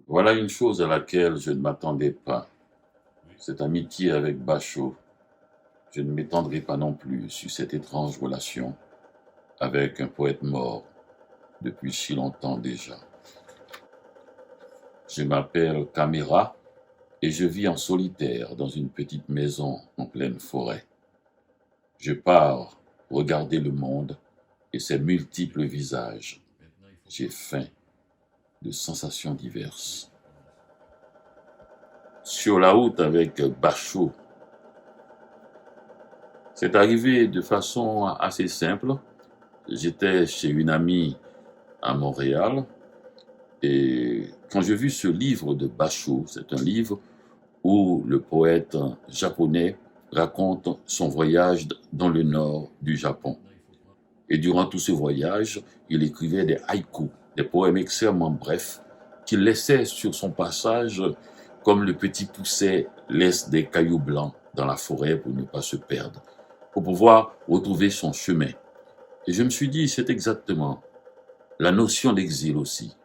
Voilà une chose à laquelle je ne m'attendais pas. Cette amitié avec Bachot. Je ne m'étendrai pas non plus sur cette étrange relation avec un poète mort depuis si longtemps déjà. Je m'appelle Caméra et je vis en solitaire dans une petite maison en pleine forêt. Je pars regarder le monde et ses multiples visages. J'ai faim de sensations diverses. Sur la route avec Bachot, c'est arrivé de façon assez simple. J'étais chez une amie à Montréal et quand j'ai vu ce livre de Bachot, c'est un livre où le poète japonais raconte son voyage dans le nord du Japon. Et durant tout ce voyage, il écrivait des haïkus, des poèmes extrêmement brefs qu'il laissait sur son passage comme le petit pousset laisse des cailloux blancs dans la forêt pour ne pas se perdre, pour pouvoir retrouver son chemin. Et je me suis dit, c'est exactement la notion d'exil aussi,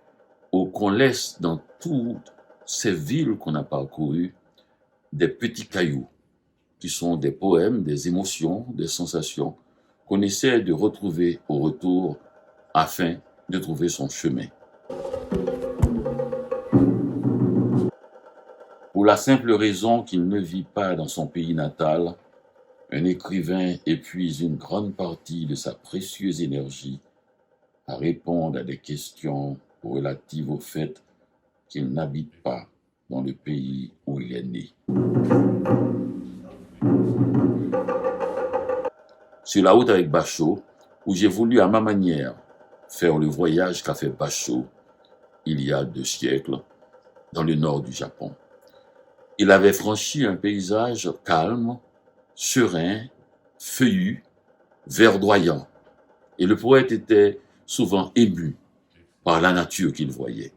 où qu'on laisse dans toutes ces villes qu'on a parcourues des petits cailloux qui sont des poèmes, des émotions, des sensations qu'on essaie de retrouver au retour afin de trouver son chemin. Pour la simple raison qu'il ne vit pas dans son pays natal, un écrivain épuise une grande partie de sa précieuse énergie à répondre à des questions relatives au fait qu'il n'habite pas dans le pays où il est né. Sur la route avec Bachot, où j'ai voulu à ma manière faire le voyage qu'a fait Bachot il y a 2 siècles dans le nord du Japon. Il avait franchi un paysage calme, serein, feuillu, verdoyant, et le poète était souvent ému par la nature qu'il voyait.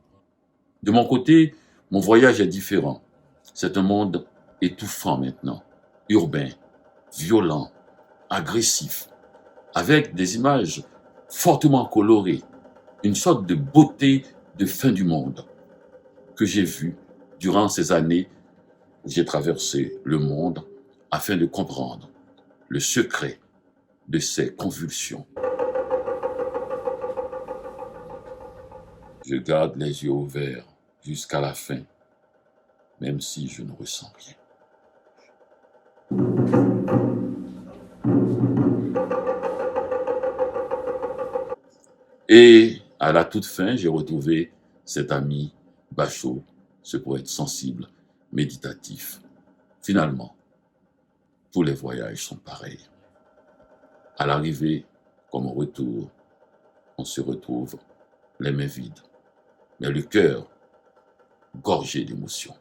De mon côté, mon voyage est différent. C'est un monde étouffant maintenant, urbain, violent, agressif, avec des images fortement colorées, une sorte de beauté de fin du monde que j'ai vue durant ces années où j'ai traversé le monde afin de comprendre le secret de ces convulsions. Je garde les yeux ouverts jusqu'à la fin, même si je ne ressens rien. Et à la toute fin, j'ai retrouvé cet ami Bachot, ce poète sensible, méditatif. Finalement, tous les voyages sont pareils. À l'arrivée, comme au retour, on se retrouve les mains vides, mais le cœur gorgé d'émotions.